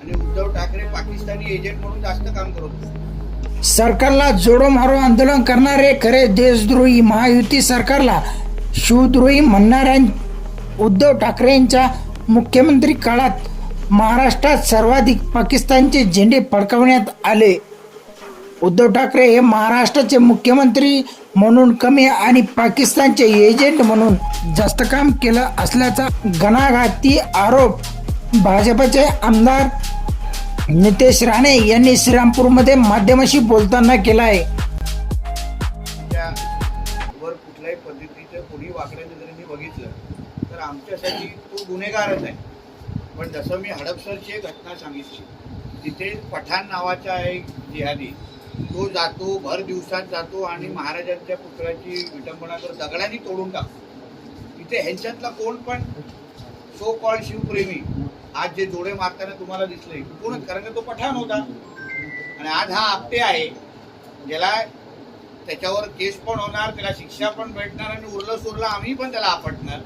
आणि उद्धव ठाकरे पाकिस्तानी एजंट म्हणून जास्त काम करत होते. सरकारला जोडो मारो आंदोलन करणारे खरे देशद्रोही, महायुती सरकारला शिवद्रोही म्हणणाऱ्या उद्धव ठाकरेंच्या मुख्यमंत्री काळात महाराष्ट्रात सर्वाधिक पाकिस्तानचे झेंडे फडकवण्यात आले. उद्धव ठाकरे हे महाराष्ट्राचे मुख्यमंत्री म्हणून कमी आणि पाकिस्तानचे एजंट म्हणून जास्त काम केलं असल्याचा घणाघाती आरोप भाजपचे आमदार नितेश राणे यांनी श्रीरामपूरमध्ये माध्यमांशी बोलताना केला आहे. वर कुठल्याही पद्धतीचं कोणी वागण्याचं जरी मी बघितलं तर आमच्यासाठी तो गुन्हेगारच आहे. पण जसं मी हडपसरची एक घटना सांगितली, तिथे पठाण नावाचा एक जिहादी तो जातो, भर दिवसात जातो आणि महाराजांच्या पुतळ्याची विटंबना कर दगडांनी तोडून टाकतो. तिथे ह्यांच्यातला कोण पण सो कॉल्ड शिवप्रेमी आज जे जोडे मारताना तुम्हाला दिसले कोणच, कारण का तो पठाण होता. आणि आज हा आपटे आहे, ज्याला त्याच्यावर केस पण होणार, त्याला शिक्षा पण भेटणार आणि उरलं सुरलं आम्ही पण त्याला आपटणार.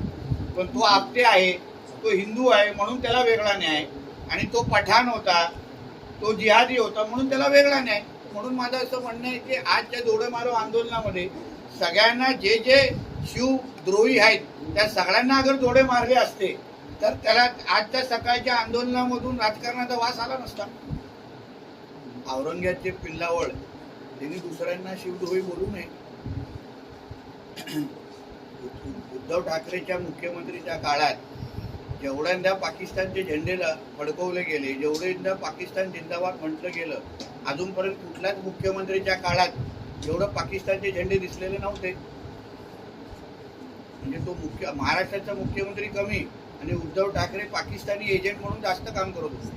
पण तो आपटे आहे, तो हिंदू आहे म्हणून त्याला वेगळा न्याय, आणि तो पठाण होता, तो जिहादी होता म्हणून त्याला वेगळा न्याय. म्हणून माझं असं म्हणणं आहे की आजच्या जोडे मारो आंदोलनामध्ये सगळ्यांना जे जे शिवद्रोही आहेत त्या सगळ्यांना अगर जोडे मारले असते तर त्याला आजच्या सकाळच्या आंदोलनामधून राजकारणाचा वास आला नसता. औरंगाबादचे पिल्लावळ त्यांनी दुसऱ्यांना शिवद्रोही बोलू नये. उद्धव ठाकरेच्या मुख्यमंत्रीच्या काळात जेवढ्यांदा पाकिस्तानचे झेंडे फडकवले गेले, जेवढ्यांदा पाकिस्तान जिंदाबाद म्हटलं गेलं, अजूनपर्यंत कुठल्याच मुख्यमंत्रीच्या काळात एवढं पाकिस्तानचे झेंडे दिसलेले नव्हते. म्हणजे तो महाराष्ट्राचा मुख्यमंत्री कमी आणि उद्धव ठाकरे पाकिस्तानी एजंट म्हणून जास्त काम करत होते.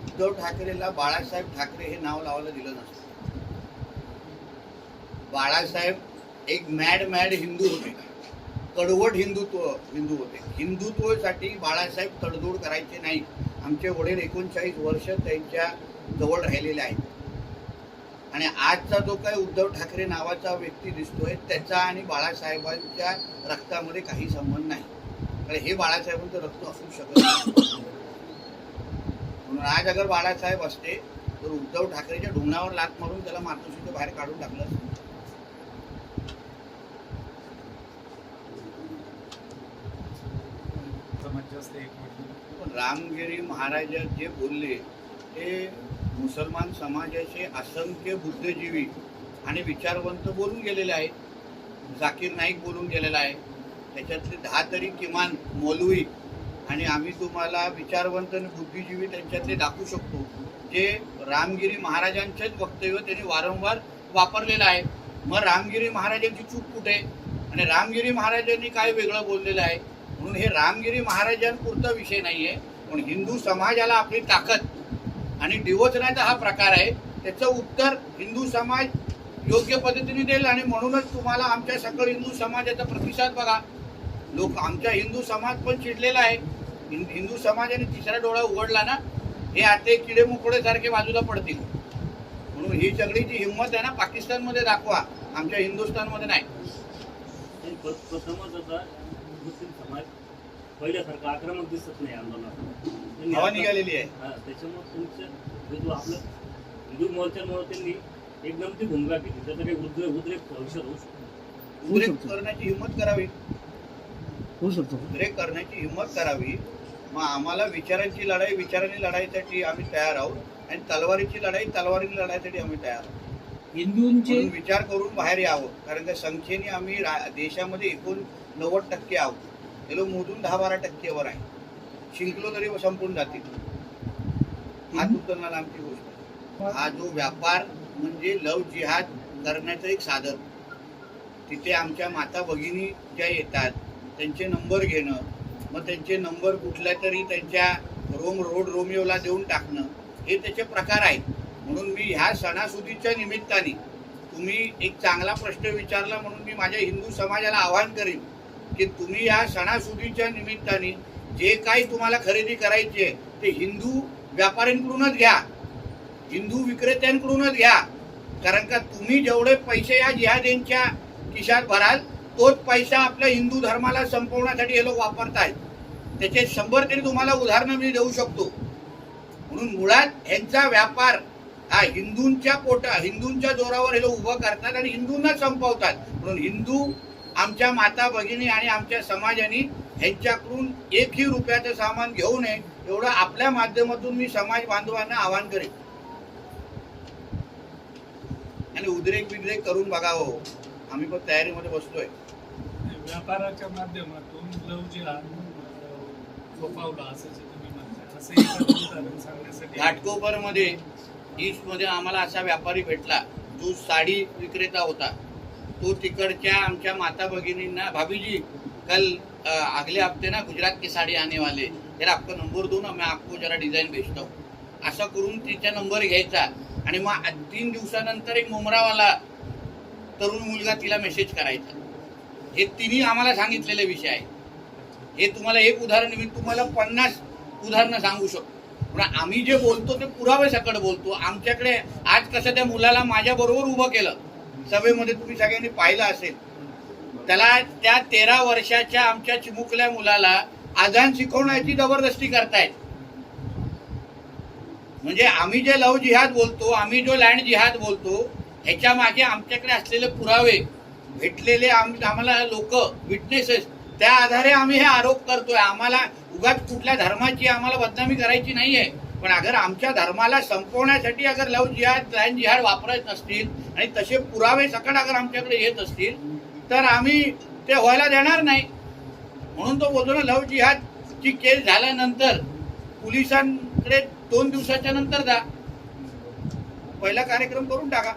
उद्धव ठाकरेला बाळासाहेब ठाकरे हे नाव लावायला दिलं नसतं. बाळासाहेब एक मॅड हिंदू होते, कडवट हिंदू होते. हिंदुत्वासाठी बाळासाहेब तडजोड करायचे नाही. आमचे वडील 39 वर्ष त्यांच्या जवळ राहिलेले आहेत. आणि आजचा जो काही उद्धव ठाकरे नावाचा व्यक्ती दिसतोय त्याचा आणि बाळासाहेबांच्या रक्तामध्ये काही संबंध नाही. कारण हे बाळासाहेबांचं रक्त असू शकत नाही. म्हणून आज अगर बाळासाहेब असते तर उद्धव ठाकरेच्या ढोंगणावर लाथ मारून त्याला मातोश्रीच्या बाहेर काढून टाकलं असतं. पण रामगिरी महाराज जे बोलले ते मुसलमान समाजाचे असंख्य बुद्धिजीवी आणि विचारवंत बोलून गेलेले आहेत. जाकीर नाईक बोलून गेलेला आहे, त्याच्यातले 10 तरी किमान मौलवी आणि आम्ही तुम्हाला विचारवंत आणि बुद्धिजीवी त्यांच्यातले दाखवू शकतो जे रामगिरी महाराजांचेच वक्तव्य त्यांनी वारंवार वापरलेलं आहे. मग रामगिरी महाराजांची चूक कुठे आणि रामगिरी महाराजांनी काय वेगळं बोललेलं आहे? म्हणून हे रामगिरी महाराजांपुरता विषय नाही आहे, पण हिंदू समाजाला आपली ताकद आणि डिवचण्याचा हा प्रकार आहे, त्याचं उत्तर हिंदू समाज योग्य पद्धतीने देईल. आणि म्हणूनच तुम्हाला आमच्या सकल हिंदू समाजाचा प्रतिसाद बघा. लोक आमच्या हिंदू समाज पण चिडलेला आहे. हिंदू समाजाने तिसरा डोळा उघडला ना, हे आता किडे मुकोडे सारखे बाजूला पडतील. म्हणून ही सगळी जी हिंमत आहे ना पाकिस्तानमध्ये दाखवा, आमच्या हिंदुस्थानमध्ये नाही. मुस्लिम समाज पहिल्यासारखं आक्रमक दिसत नाही आंदोलनात, हवा निघालेली आहे. त्याच्यामुळे तुमचं जो आपलं हिंदू मोर्चामुळे त्यांनी एकदम ती भूमिका केली. त्याचं काही उद्रेक भविष्यात होऊ शकतो. उद्रेक करण्याची हिंमत करावी, उद्रेक करण्याची हिंमत करावी. मग आम्हाला विचारांची लढाई विचारांनी लढाईसाठी आम्ही तयार आहोत आणि तलवारीची लढाई तलवारीने लढाईसाठी आम्ही तयार आहोत. हिंदूंचे विचार करून बाहेर यावं, कारण त्या संख्येने आम्ही देशामध्ये 90% आहोत. हे लोक मोजून 10-12% आहे. शिंकलो तरी संपून जातील. हात उचलणार आमची गोष्ट. हा जो व्यापार म्हणजे लव जिहाद करण्याचं एक साधन. तिथे आमच्या माता भगिनी ज्या येतात त्यांचे नंबर घेणं, मग त्यांचे नंबर कुठल्या तरी त्यांच्या रोड रोमिओला देऊन टाकणं, हे त्याचे प्रकार आहेत. म्हणून मी ह्या सणासुदीच्या निमित्ताने तुम्ही एक चांगला प्रश्न विचारला म्हणून मी माझ्या हिंदू समाजाला आवाहन करीन की तुम्ही या सणासुदीच्या निमित्ताने जे काही तुम्हाला खरेदी करायची आहे ते हिंदू व्यापाऱ्यांकडूनच घ्या, हिंदू विक्रेत्यांकडूनच घ्या. कारण का तुम्ही जेवढे पैसे या जिहादींच्या खिशात भराल तोच पैसा आपल्या हिंदू धर्माला संपवण्यासाठी हे लोक वापरतायत. त्याचे 100 तरी तुम्हाला उदाहरणं मी देऊ शकतो. म्हणून मुळात ह्यांचा व्यापार हा हिंदूंच्या जोरावर हे लोक उभं करतात आणि हिंदूंना संपवतात. म्हणून हिंदू, आमच्या माता भगिनी आणि आमच्या समाजाने ह्यांच्याकडून एकही रुपयाचं सामान घेऊ नये एवढं आपल्या माध्यमातून मी समाज बांधवांना आवाहन करेन. आणि उद्रेक बिद्रेक करून बघावं, आम्ही पण तयारीमध्ये बसतोय. व्यापाराच्या माध्यमातून लव जिहाद फोफावला असं जे तुम्ही म्हणता, असं एखादं उदाहरण सांगण्यासाठी घाटकोपर मध्ये ईस्ट मध्ये आम्हाला असा व्यापारी भेटला जो साडी विक्रेता होता. तो तिकडच्या आमच्या माता भगिनींना, भाभी जी कल अगले हफ्ते ना गुजरात की साड़ी आने वाले, जरा आपका नंबर दो ना, मैं आपको जरा डिझाईन भेजता हूँ. असं करून तिचा नंबर घ्यायचा आणि मग 3 दिवसानंतर एक मुमरावाला तरुण मुलगा तिला मेसेज करायचा. हे तिन्ही आम्हाला सांगितलेले विषय आहे. हे तुम्हाला एक उदाहरण, मी तुम्हाला 50 उदाहरणं सांगू शकतो. पण आम्ही जे बोलतो ते पुरावे सकट बोलतो. आमच्याकडे आज कसं त्या मुलाला माझ्या बरोबर उभं केलं सभेमध्ये, तुम्ही सगळ्यांनी पाहिलं असेल. त्याला त्या 13 वर्षाच्या आमच्या चिमुकल्या मुलाला अजान शिकवण्याची जबरदस्ती करतायत. म्हणजे आम्ही जे लव जिहाद बोलतो, आम्ही जो लँड जिहाद बोलतो, ह्याच्या मागे आमच्याकडे असलेले पुरावे भेटलेले आम्हाला लोक, विटनेसेस, त्या आधारे आम्ही हे आरोप करतोय. आम्हाला उगाच कुठल्या धर्माची आम्हाला बदनामी करायची नाहीये. पण अगर आमच्या धर्माला संपवण्यासाठी अगर लव जिहाद, लँड जिहाद वापरत असतील आणि तसे पुरावे सकट अगर आमच्याकडे येत असतील तर आम्ही ते व्हायला देणार नाही. म्हणून तो बोलतो ना, लव जिहादची केस झाल्यानंतर पोलिसांकडे 2 दिवसाच्या नंतर जा, पहिला कार्यक्रम करून टाका.